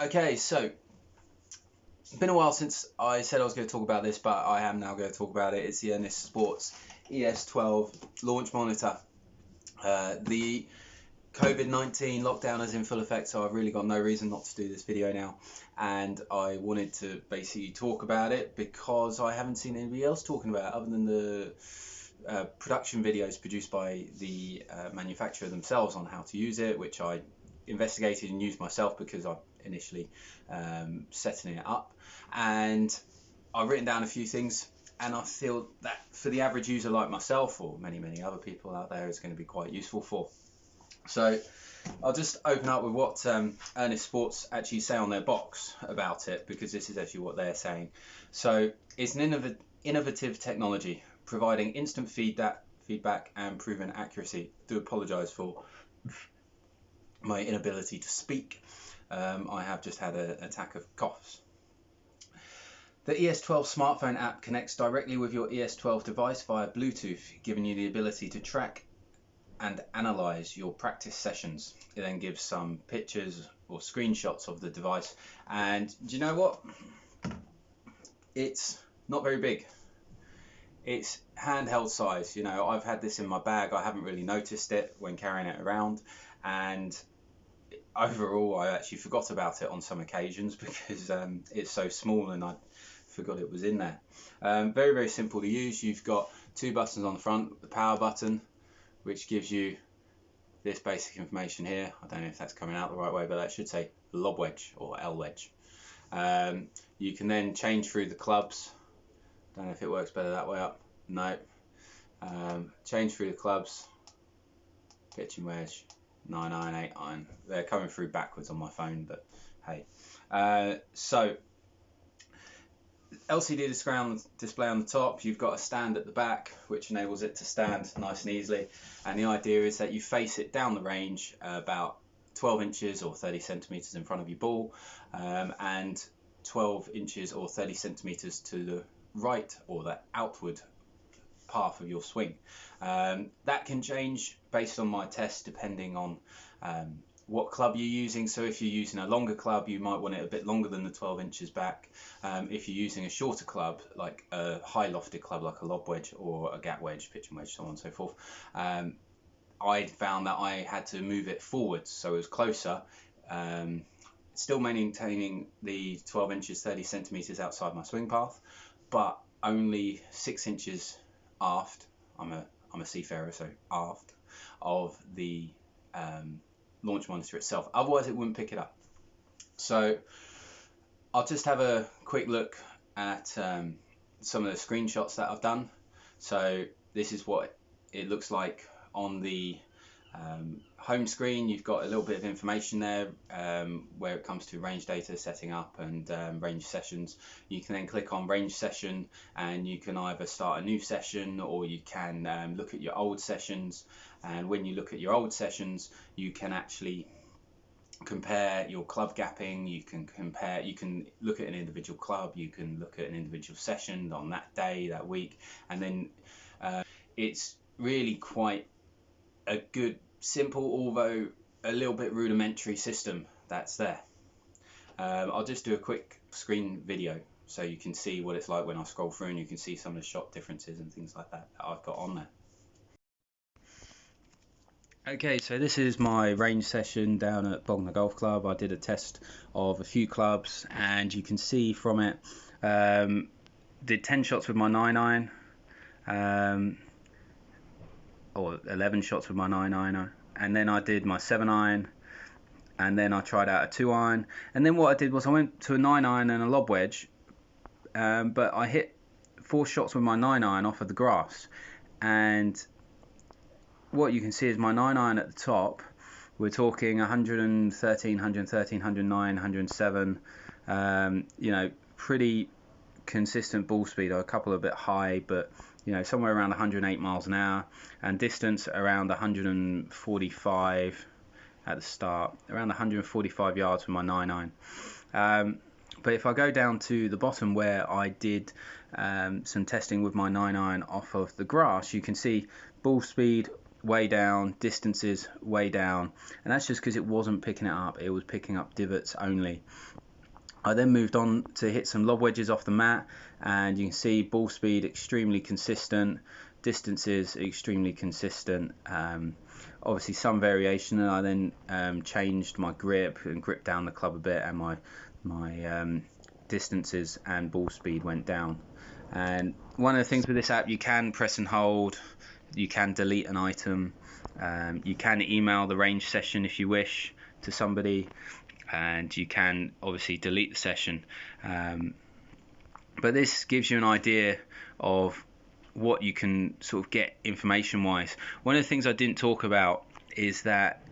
Okay, so it's been a while since I said I was going to talk about this, but I am now going to talk about it. It's the Ernest Sports ES12 Launch Monitor. The COVID-19 lockdown is in full effect, so I've really got no reason not to do this video now. And I wanted to basically talk about it because I haven't seen anybody else talking about it other than the production videos produced by the manufacturer themselves on how to use it, which I investigated and used myself because I'm initially setting it up, and I've written down a few things, and I feel that for the average user like myself or many other people out there, it's going to be quite useful for. So I'll just open up with what Ernest Sports actually say on their box about it, because this is actually what they're saying. So it's an innovative technology providing instant feedback and proven accuracy. I do apologise for my inability to speak. I have just had an attack of coughs. The ES12 Smartphone App connects directly with your ES12 device via Bluetooth, giving you the ability to track and analyze your practice sessions. It then gives some pictures or screenshots of the device, and do you know what? It's not very big. It's handheld size. You know, I've had this in my bag. I haven't really noticed it when carrying it around, and overall I actually forgot about it on some occasions because it's so small and I forgot it was in there. Very simple to use. You've got two buttons on the front, the power button, which gives you this basic information here. I don't know if that's coming out the right way, but that should say lob wedge or L wedge. You can then change through the clubs. Don't know if it works better that way up. No. Change through the clubs, pitching wedge, 9 iron, 8 iron. They're coming through backwards on my phone, but hey. So LCD display on the top. You've got a stand at the back which enables it to stand nice and easily, and the idea is that you face it down the range about 12 inches or 30 centimeters in front of your ball, and 12 inches or 30 centimeters to the right or the outward path of your swing. That can change based on my test depending on what club you're using. So if you're using a longer club, you might want it a bit longer than the 12 inches back. If you're using a shorter club, like a high lofted club like a lob wedge or a gap wedge, pitching wedge, so on and so forth, I found that I had to move it forwards so it was closer, still maintaining the 12 inches 30 centimeters outside my swing path, but only 6 inches aft. I'm a seafarer, so aft of the launch monitor itself, otherwise it wouldn't pick it up. So I'll just have a quick look at some of the screenshots that I've done. So this is what it looks like on the home screen. You've got a little bit of information there where it comes to range data, setting up, and range sessions. You can then click on range session and you can either start a new session or you can look at your old sessions. And when you look at your old sessions, you can actually compare your club gapping. You can look at an individual club, you can look at an individual session on that day, that week, and then it's really quite a good, simple, although a little bit rudimentary system that's there. I'll just do a quick screen video so you can see what it's like when I scroll through, and you can see some of the shot differences and things like that I've got on there. Okay, so this is my range session down at Bognor Golf Club. I did a test of a few clubs, and you can see from it, did 10 shots with my 9 iron, or 11 shots with my 9 iron, and then I did my 7 iron, and then I tried out a 2 iron, and then what I did was I went to a 9 iron and a lob wedge, but I hit 4 shots with my 9 iron off of the grass, and what you can see is my 9 iron at the top. We're talking 113, 109, 107. You know, pretty consistent ball speed. A couple a bit high, but you know, somewhere around 108 miles an hour, and distance around 145 at the start, around 145 yards with my 9 iron. But if I go down to the bottom where I did some testing with my 9 iron off of the grass, you can see ball speed way down, distances way down, and that's just because it wasn't picking it up. It was picking up divots only. I then moved on to hit some lob wedges off the mat, and you can see ball speed extremely consistent, distances extremely consistent. Obviously some variation, and I then changed my grip and gripped down the club a bit, and my distances and ball speed went down. And one of the things with this app, you can press and hold, you can delete an item, you can email the range session if you wish to somebody, and you can obviously delete the session. But this gives you an idea of what you can sort of get information wise. One of the things I didn't talk about is that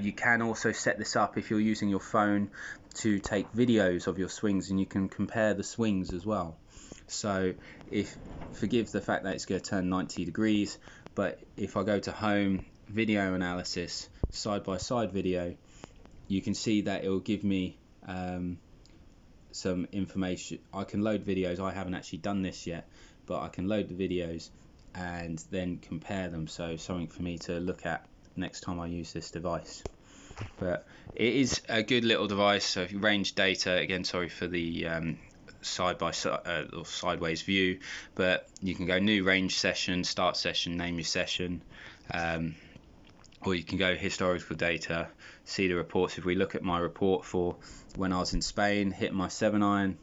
you can also set this up if you're using your phone to take videos of your swings, and you can compare the swings as well. So forgive the fact that it's going to turn 90 degrees, but if I go to home, video analysis, side by side video, you can see that it will give me some information. I can load videos. I haven't actually done this yet, but I can load the videos and then compare them. So something for me to look at next time I use this device. But it is a good little device. So if you range data, again, sorry for the side by side or sideways view, but you can go new range session, start session, name your session, or you can go historical data, see the reports. If we look at my report for when I was in Spain, hit my 7-iron,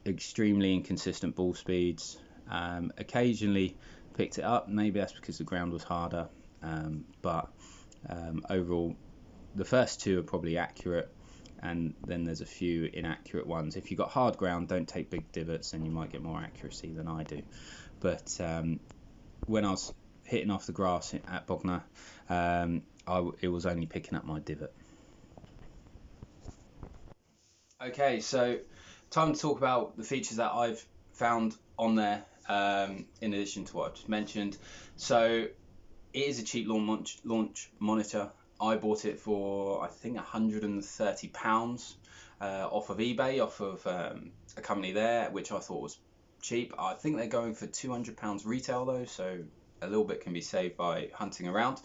extremely inconsistent ball speeds, occasionally picked it up, maybe that's because the ground was harder, but overall the first two are probably accurate, and then there's a few inaccurate ones. If you've got hard ground, don't take big divots, and you might get more accuracy than I do. But when I was hitting off the grass at Bognor, it was only picking up my divot. Okay, so time to talk about the features that I've found on there, in addition to what I've just mentioned. So it is a cheap launch monitor. I bought it for, I think, £130 off of eBay, off of a company there, which I thought was cheap. I think they're going for £200 retail though, so a little bit can be saved by hunting around.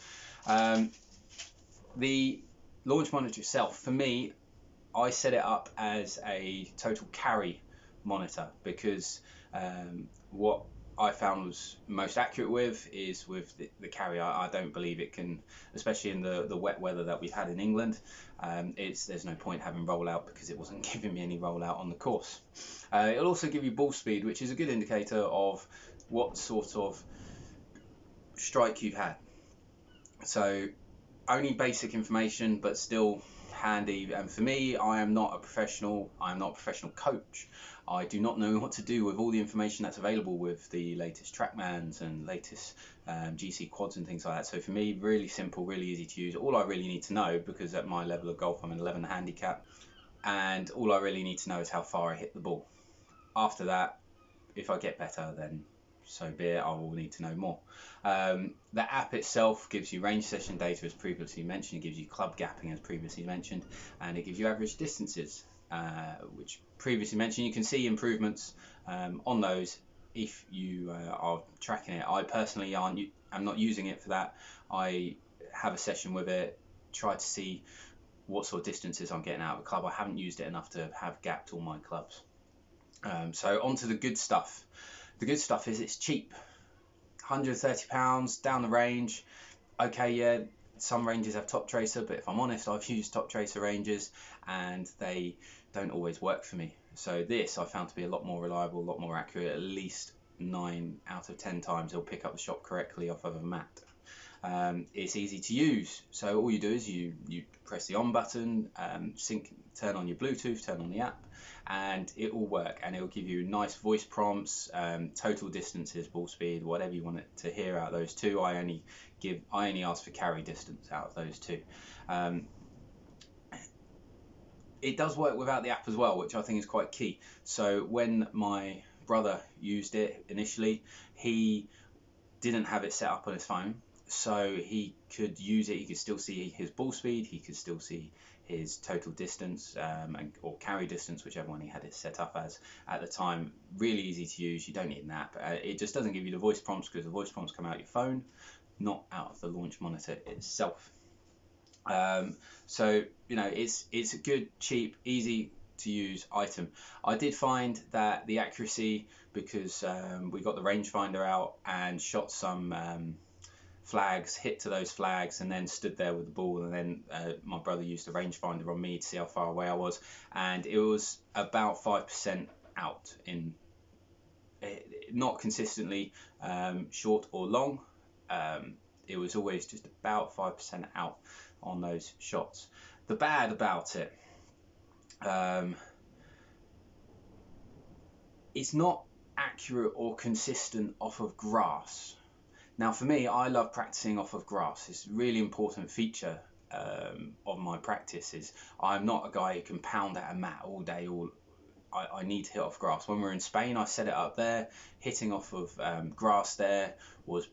The launch monitor itself, for me, I set it up as a total carry monitor because what I found was most accurate with the carry. I don't believe it can, especially in the wet weather that we've had in England, there's no point having rollout because it wasn't giving me any rollout on the course. It'll also give you ball speed, which is a good indicator of what sort of strike you've had. So only basic information, but still handy. And for me, I am not a professional coach. I do not know what to do with all the information that's available with the latest TrackMans and latest GC quads and things like that. So for me, really simple, really easy to use. All I really need to know, because at my level of golf I'm an 11 handicap, and all I really need to know is how far I hit the ball. After that, if I get better, then so be it. I will need to know more. The app itself gives you range session data, as previously mentioned. It gives you club gapping, as previously mentioned, and it gives you average distances, which previously mentioned. You can see improvements on those if you are tracking it. I personally am not using it for that. I have a session with it, try to see what sort of distances I'm getting out of the club. I haven't used it enough to have gapped all my clubs. So on to the good stuff. The good stuff is it's cheap. £130 down the range. Okay, yeah, some ranges have top tracer, but if I'm honest, I've used top tracer ranges and they don't always work for me. So this I found to be a lot more reliable, a lot more accurate. At least 9 out of 10 times it'll pick up the shot correctly off of a mat. It's easy to use, so all you do is you press the on button, turn on your Bluetooth, turn on the app, and it will work, and it will give you nice voice prompts, total distances, ball speed, whatever you want it to hear out of those two. I only ask for carry distance out of those two. It does work without the app as well, which I think is quite key. So when my brother used it initially, he didn't have it set up on his phone, so he could use it. He could still see his ball speed, he could still see his total distance, or carry distance, whichever one he had it set up as at the time. Really easy to use. You don't need an app. It just doesn't give you the voice prompts, because the voice prompts come out your phone. not out of the launch monitor itself. So it's a good, cheap, easy to use item. I did find that the accuracy, because we got the rangefinder out and shot some flags, hit to those flags, and then stood there with the ball, and then my brother used the rangefinder on me to see how far away I was, and it was about 5% out, in not consistently short or long. It was always just about 5% out on those shots. The bad about it, it's not accurate or consistent off of grass. Now for me, I love practicing off of grass. It's a really important feature of my practice. Is I'm not a guy who can pound at a mat all day. I need to hit off grass. When we were in Spain, I set it up there. Hitting off of grass there was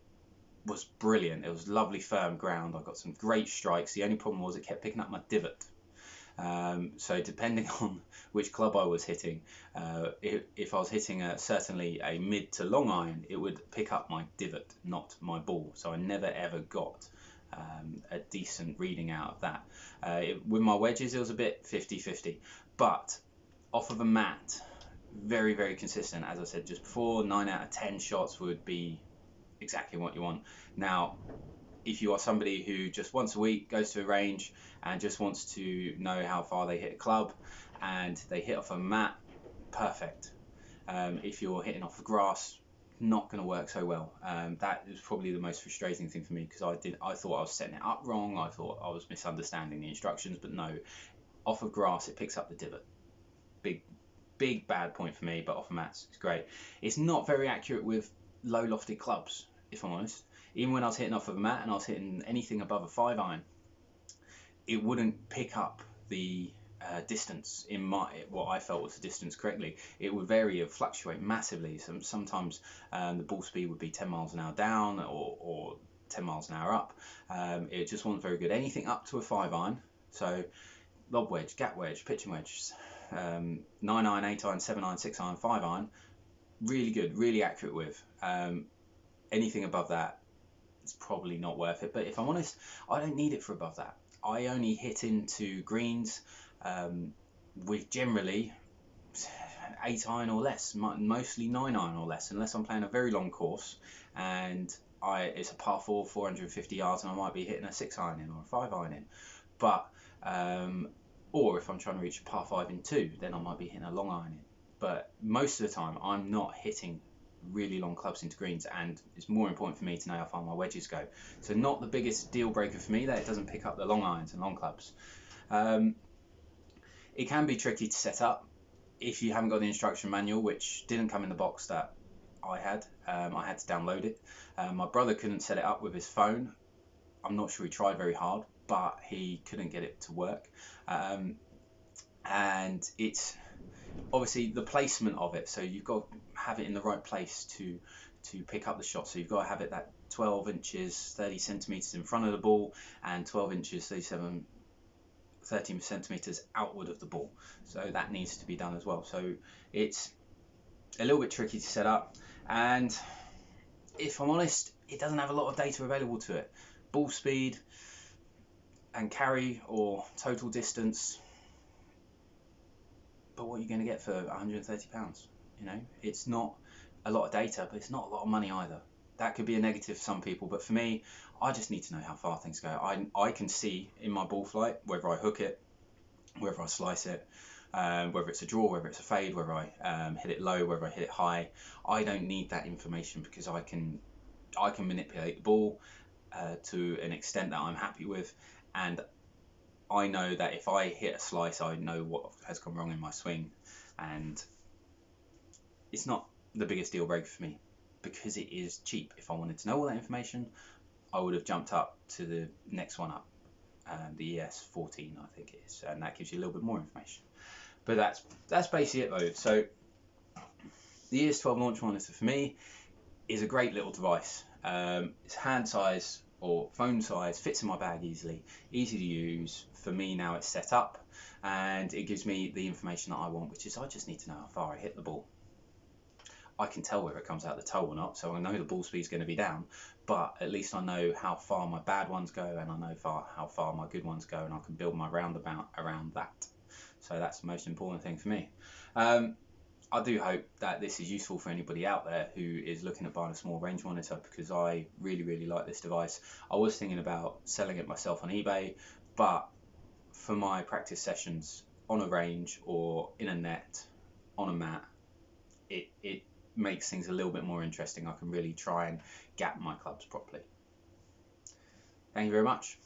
brilliant. It was lovely firm ground. I got some great strikes. The only problem was it kept picking up my divot. So depending on which club I was hitting, if I was hitting certainly a mid to long iron, it would pick up my divot, not my ball. So I never ever got a decent reading out of that. With my wedges, it was a bit 50-50, but off of a mat, very, very consistent. As I said just before, 9 out of 10 shots would be exactly what you want. Now, if you are somebody who just once a week goes to a range and just wants to know how far they hit a club and they hit off a mat, perfect. If you're hitting off the grass, not going to work so well. That is probably the most frustrating thing for me, because I thought I was setting it up wrong. I thought I was misunderstanding the instructions, but no, off of grass it picks up the divot. Big bad point for me, but off of mats it's great. It's not very accurate with low lofted clubs, if I'm honest. Even when I was hitting off of a mat and I was hitting anything above a 5 iron, it wouldn't pick up the distance in what I felt was the distance correctly. It would vary and fluctuate massively. Sometimes the ball speed would be 10 miles an hour down or 10 miles an hour up. It just wasn't very good. Anything up to a 5 iron, so lob wedge, gap wedge, pitching wedge, 9 iron, 8 iron, 7 iron, 6 iron, 5 iron, really good, really accurate with. Anything above that, it's probably not worth it. But if I'm honest, I don't need it for above that. I only hit into greens with generally 8 iron or less, mostly 9 iron or less, unless I'm playing a very long course and it's a par 4, 450 yards, and I might be hitting a 6 iron in or a 5 iron in. But or if I'm trying to reach a par 5 in 2, then I might be hitting a long iron in. But most of the time, I'm not hitting really long clubs into greens, and it's more important for me to know how far my wedges go. So not the biggest deal breaker for me that it doesn't pick up the long irons and long clubs. It can be tricky to set up if you haven't got the instruction manual, which didn't come in the box that I had. I had to download it. My brother couldn't set it up with his phone. I'm not sure he tried very hard, but he couldn't get it to work. And it's obviously the placement of it, so you've got to have it in the right place to pick up the shot. So you've got to have it that 12 inches 30 centimeters in front of the ball and 12 inches 13 centimeters outward of the ball. So that needs to be done as well. So it's a little bit tricky to set up, and if I'm honest, it doesn't have a lot of data available to it. Ball speed and carry or total distance, but what are you going to get for £130? You know, it's not a lot of data, but it's not a lot of money either. That could be a negative for some people, but for me, I just need to know how far things go. I can see in my ball flight whether I hook it, whether I slice it, whether it's a draw, whether it's a fade, whether I hit it low, whether I hit it high. I don't need that information, because I can manipulate the ball to an extent that I'm happy with, and I know that if I hit a slice, I know what has gone wrong in my swing, and it's not the biggest deal breaker for me because it is cheap. If I wanted to know all that information, I would have jumped up to the next one up, the ES14 I think it is, and that gives you a little bit more information. But that's basically it though. So the ES12 Launch monitor for me is a great little device. It's hand size or phone size, fits in my bag easily, easy to use. For me now it's set up, and it gives me the information that I want, which is I just need to know how far I hit the ball. I can tell whether it comes out the toe or not, so I know the ball speed's going to be down, but at least I know how far my bad ones go, and I know how far my good ones go, and I can build my roundabout around that. So that's the most important thing for me. I do hope that this is useful for anybody out there who is looking at buying a small range monitor, because I really like this device. I was thinking about selling it myself on eBay, but for my practice sessions on a range or in a net on a mat, it makes things a little bit more interesting. I can really try and gap my clubs properly. Thank you very much.